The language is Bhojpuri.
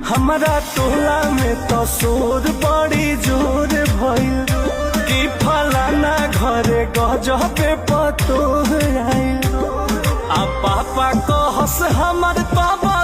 हमारा टोला में तो शोर बड़ी जोर भइल कि फलाना घरे गजबे पतो आइल। आ पापा कहस हमर बाबा